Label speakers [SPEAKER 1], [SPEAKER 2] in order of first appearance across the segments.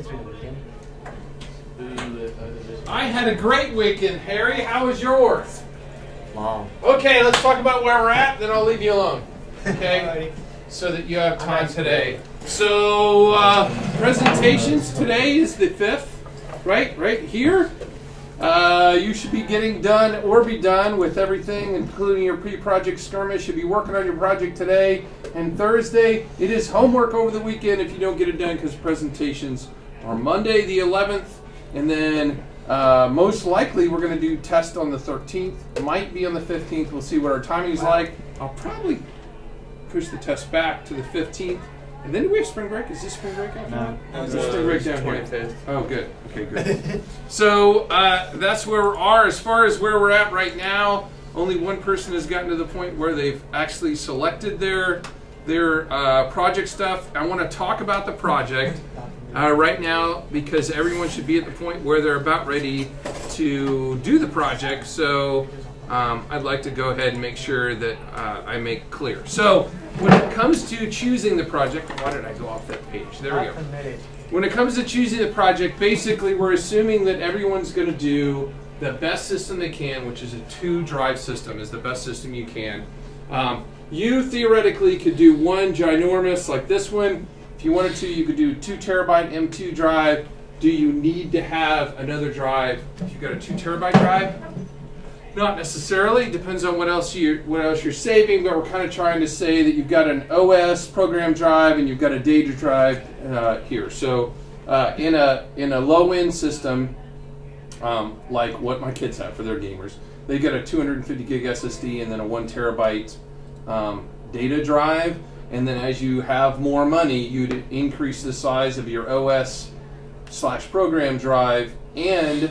[SPEAKER 1] It's been a weekend.
[SPEAKER 2] I had a great weekend, Harry. How was yours?
[SPEAKER 1] Long.
[SPEAKER 2] Okay, let's talk about where we're at, then I'll leave you alone. Okay? So that you have time today. So, presentations today is the 5th, right here. You should be getting done or be done with everything, including your pre-project skirmish. You'll be working on your project today and Thursday. It is homework over the weekend if you don't get it done, because presentations are Monday the 11th. And then most likely we're going to do test on the 13th. Might be on the 15th. We'll see what our timing is like. I'll probably push the test back to the 15th. And then do we have spring break? Is this spring break out
[SPEAKER 1] No.
[SPEAKER 2] Is this spring break down here?
[SPEAKER 3] 25th.
[SPEAKER 2] Oh, good. Okay, good. So that's where we are. As far as where we're at right now, only one person has gotten to the point where they've actually selected their project stuff. I want to talk about the project right now, because everyone should be at the point where they're about ready to do the project. So I'd like to go ahead and make sure that I make clear. So when it comes to choosing the project, why did I go off that page? There we go. When it comes to choosing the project, basically we're assuming that everyone's going to do the best system they can, which is a 2-drive system, is the best system you can. You theoretically could do one ginormous like this one. If you wanted to, you could do 2 terabyte M2 drive. Do you need to have another drive if you've got a 2 terabyte drive? Not necessarily. Depends on what else you're saving. But we're kind of trying to say that you've got an OS program drive and you've got a data drive here. So in a low-end system, like what my kids have for their gamers, they get a 250 gig SSD and then a 1 terabyte data drive. And then as you have more money, you'd increase the size of your OS/program drive and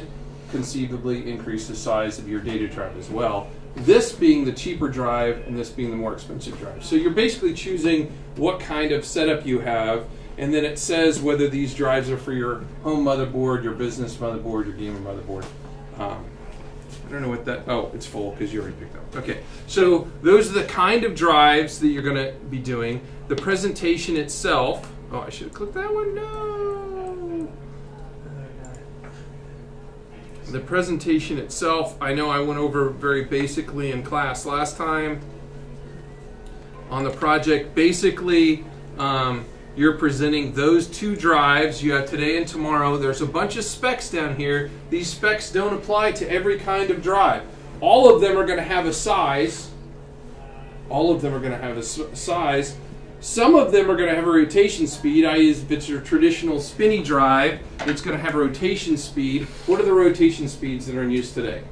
[SPEAKER 2] conceivably increase the size of your data drive as well. This being the cheaper drive and this being the more expensive drive. So you're basically choosing what kind of setup you have, and then it says whether these drives are for your home motherboard, your business motherboard, your gamer motherboard. I don't know what that, oh, it's full because you already picked up. Okay, so those are the kind of drives that you're going to be doing. The presentation itself, oh, I should have clicked that one, no. The presentation itself, I know I went over very basically in class last time on the project. Basically, you're presenting those 2 drives you have today and tomorrow. There's a bunch of specs down here. These specs don't apply to every kind of drive. All of them are going to have a size. All of them are going to have a size. Some of them are going to have a rotation speed, i.e. if it's your traditional spinny drive, it's going to have a rotation speed. What are the rotation speeds that are in use today?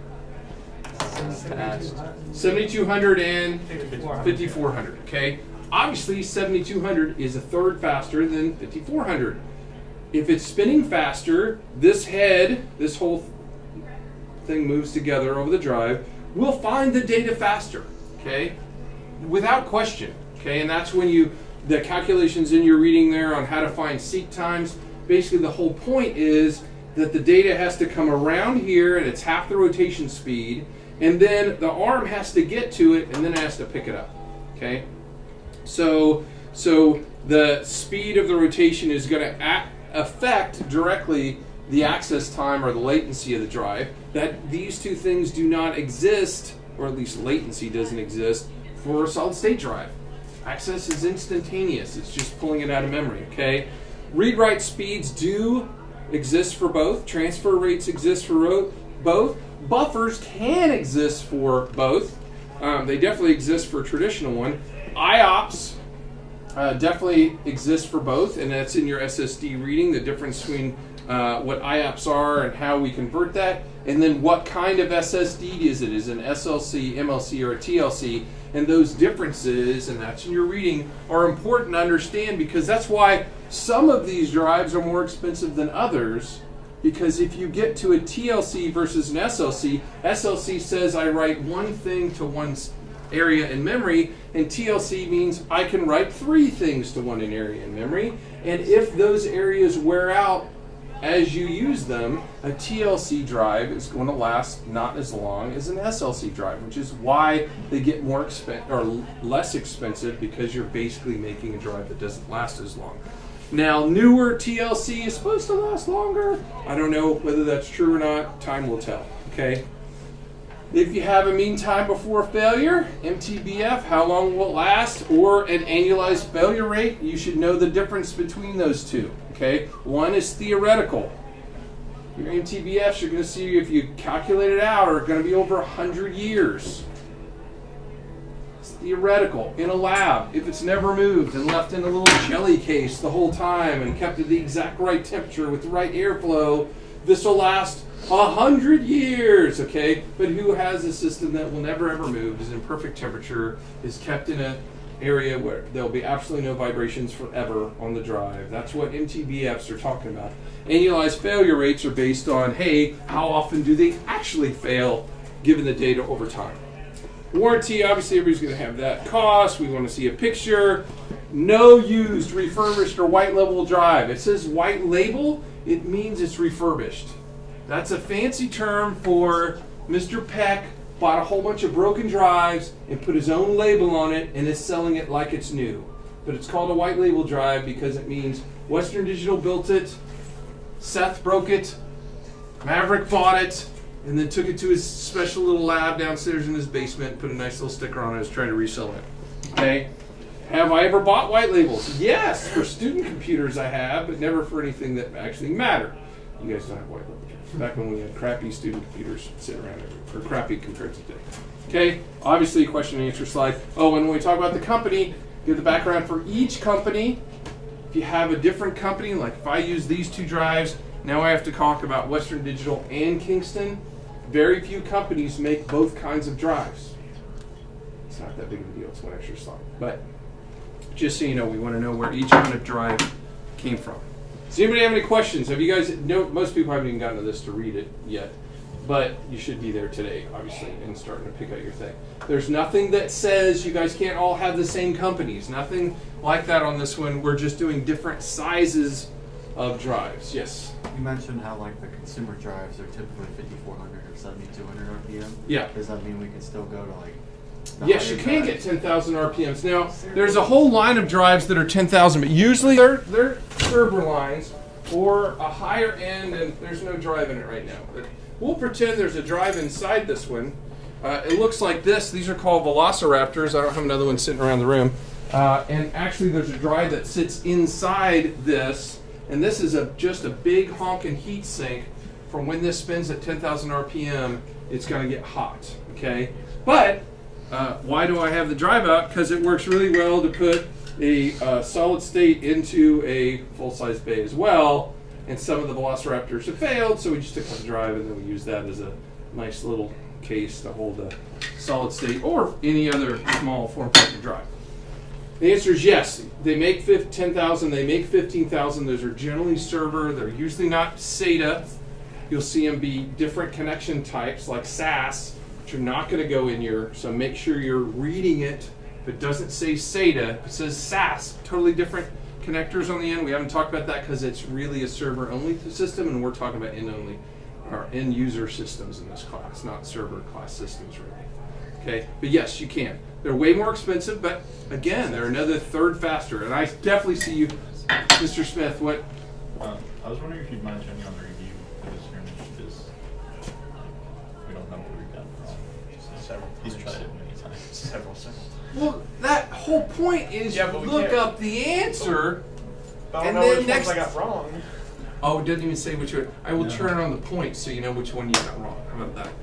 [SPEAKER 2] 7200 and 5400, okay? Obviously, 7200 is a third faster than 5400. If it's spinning faster, this head, this whole thing moves together over the drive, will find the data faster, okay? Without question, okay? And that's when the calculations in your reading there on how to find seek times, basically the whole point is that the data has to come around here and it's half the rotation speed, and then the arm has to get to it and then it has to pick it up, okay? So the speed of the rotation is going to affect directly the access time or the latency of the drive. That these two things do not exist, or at least latency doesn't exist, for a solid state drive. Access is instantaneous. It's just pulling it out of memory, okay? Read-write speeds do exist for both. Transfer rates exist for both. Buffers can exist for both. They definitely exist for a traditional one. IOPS definitely exists for both, and that's in your SSD reading, the difference between what IOPS are and how we convert that, and then what kind of SSD is it? Is it an SLC, MLC, or a TLC? And those differences, and that's in your reading, are important to understand, because that's why some of these drives are more expensive than others, because if you get to a TLC versus an SLC, SLC says I write one thing to one area in memory, and TLC means I can write 3 things to one area in memory, and if those areas wear out as you use them, a TLC drive is going to last not as long as an SLC drive, which is why they get more expensive or less expensive, because you're basically making a drive that doesn't last as long. Now, newer TLC is supposed to last longer. I don't know whether that's true or not. Time will tell. Okay. If you have a mean time before failure, MTBF, how long will it last, or an annualized failure rate, you should know the difference between those two. Okay. One is theoretical. Your MTBFs, you're going to see if you calculate it out, are going to be over 100 years. It's theoretical. In a lab, if it's never moved and left in a little jelly case the whole time and kept at the exact right temperature with the right airflow, this will last 100 years, okay? But who has a system that will never ever move, is in perfect temperature, is kept in an area where there'll be absolutely no vibrations forever on the drive? That's what MTBFs are talking about. Annualized failure rates are based on, hey, how often do they actually fail given the data over time? Warranty, obviously everybody's going to have that cost. We want to see a picture. No used, refurbished, or white label drive. It says white label, it means it's refurbished. That's a fancy term for Mr. Peck bought a whole bunch of broken drives and put his own label on it and is selling it like it's new. But it's called a white label drive because it means Western Digital built it, Seth broke it, Maverick bought it, and then took it to his special little lab downstairs in his basement and put a nice little sticker on it and was trying to resell it. Okay? Have I ever bought white labels? Yes, for student computers I have, but never for anything that actually mattered. You guys don't have white labels. Back when we had crappy student computers sitting around everywhere, or crappy compared to today. Okay, obviously question and answer slide. Oh, and when we talk about the company, give the background for each company. If you have a different company, like if I use these two drives, now I have to talk about Western Digital and Kingston. Very few companies make both kinds of drives. It's not that big of a deal, it's one extra slide. But just so you know, we want to know where each kind of drive came from. Does anybody have any questions? Have you guys, most people haven't even gotten to this to read it yet, but you should be there today, obviously, and starting to pick out your thing. There's nothing that says you guys can't all have the same companies. Nothing like that on this one. We're just doing different sizes of drives. Yes?
[SPEAKER 1] You mentioned how like the consumer drives are typically 5400 or 7200 RPM.
[SPEAKER 2] Yeah.
[SPEAKER 1] Does that mean we can still go to like
[SPEAKER 2] yes, you can get 10,000 RPMs. Now, there's a whole line of drives that are 10,000, but usually they're server lines or a higher end, and there's no drive in it right now. But we'll pretend there's a drive inside this one. It looks like this. These are called Velociraptors. I don't have another one sitting around the room. And actually, there's a drive that sits inside this, and this is just a big honking heat sink. From when this spins at 10,000 RPM, it's going to get hot. Okay, but why do I have the drive out? Because it works really well to put a solid state into a full-size bay as well. And some of the Velociraptors have failed, so we just took the drive and then we use that as a nice little case to hold a solid state or any other small form factor drive. The answer is yes. They make 10,000, they make 15,000. Those are generally server. They're usually not SATA. You'll see them be different connection types like SAS, which are not going to go in here. So make sure you're reading it. If it doesn't say SATA, it says SAS. Totally different connectors on the end. We haven't talked about that because it's really a server-only system, and we're talking about end-only or end-user systems in this class, not server class systems really. Okay, but yes, you can. They're way more expensive, but again, they're another third faster. And I definitely see you, Mr. Smith. What?
[SPEAKER 3] I was wondering if you'd mind checking on the review for this scrimmage, because we don't know what we've gotten wrong. He's tried it many times. Several.
[SPEAKER 2] Well, that whole point is you look up the answer,
[SPEAKER 4] I
[SPEAKER 2] and
[SPEAKER 4] don't know
[SPEAKER 2] then
[SPEAKER 4] which
[SPEAKER 2] next.
[SPEAKER 4] ones I got wrong.
[SPEAKER 2] Oh, it doesn't even say which one. I will turn on the points so you know which one you got wrong. How about that? Okay.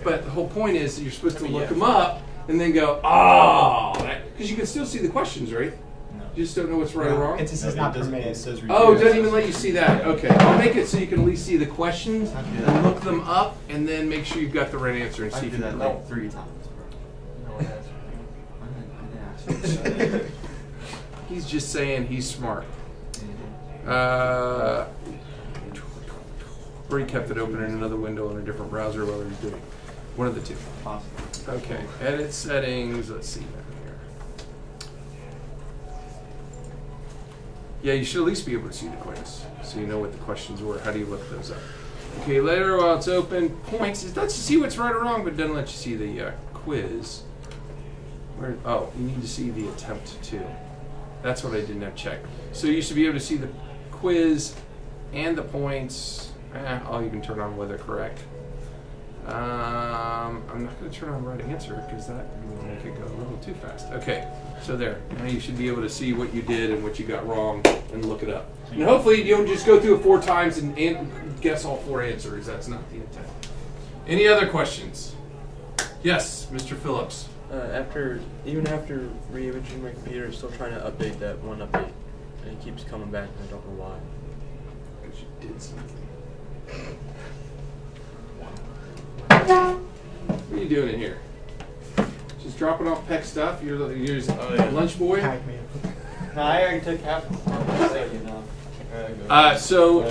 [SPEAKER 2] But the whole point is that you're supposed to look them up and then go, because you can still see the questions, right?
[SPEAKER 3] No.
[SPEAKER 2] You just don't know what's right or wrong?
[SPEAKER 4] It says not permitted.
[SPEAKER 3] It says
[SPEAKER 2] Oh, it doesn't even let you see that. Okay, I'll make it so you can at least see the questions and look them up and then make sure you've got the right answer and
[SPEAKER 1] I
[SPEAKER 2] see if
[SPEAKER 1] did
[SPEAKER 2] you
[SPEAKER 1] that
[SPEAKER 2] can.
[SPEAKER 1] like 3 times, bro.
[SPEAKER 4] No one has.
[SPEAKER 1] I didn't ask you.
[SPEAKER 2] He's just saying he's smart. Or he kept it open in another window in a different browser while he was doing it. One of the two.
[SPEAKER 1] Possible.
[SPEAKER 2] Okay, edit settings. Let's see down here. Yeah, you should at least be able to see the quiz, so you know what the questions were. How do you look those up? Okay, later while it's open, points. It lets you see what's right or wrong, but it doesn't let you see the quiz. Oh, you need to see the attempt too. That's what I didn't have checked. So you should be able to see the quiz and the points. I'll even turn on whether correct. I'm not going to turn on right answer because that will make it go a little too fast. Okay, so there. Now you should be able to see what you did and what you got wrong and look it up. And hopefully you don't just go through it 4 times and guess all 4 answers. That's not the intent. Any other questions? Yes, Mr. Phillips.
[SPEAKER 4] Even after re-imaging my computer, I'm still trying to update that one update, and it keeps coming back, and I don't know why.
[SPEAKER 2] Because you did something. What are you doing in here? Just dropping off Peck stuff? You're lunch boy?
[SPEAKER 5] No, I already took half of it.
[SPEAKER 2] So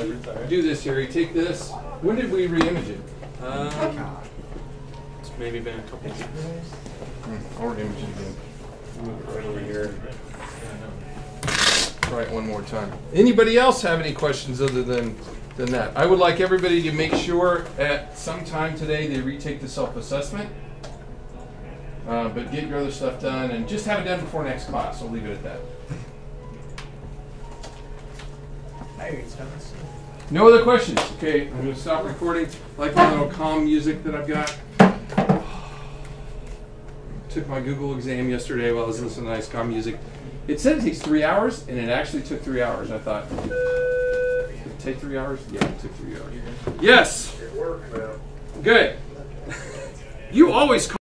[SPEAKER 2] do this here. You take this. When did we re-image it?
[SPEAKER 4] It's maybe been a couple of days.
[SPEAKER 2] I'll re-image it again.
[SPEAKER 4] Move it right over here.
[SPEAKER 2] Try it one more time. Anybody else have any questions other than that? I would like everybody to make sure at some time today they retake the self-assessment. But get your other stuff done and just have it done before next class. I'll leave it at that. No other questions? Okay, I'm going to stop recording. I like my little calm music that I've got. Took my Google exam yesterday while I was listening to nice calm music. It said it takes 3 hours, and it actually took 3 hours. I thought, did it take 3 hours? Yeah, it took 3 hours. Yes. It worked, man. Good. You always call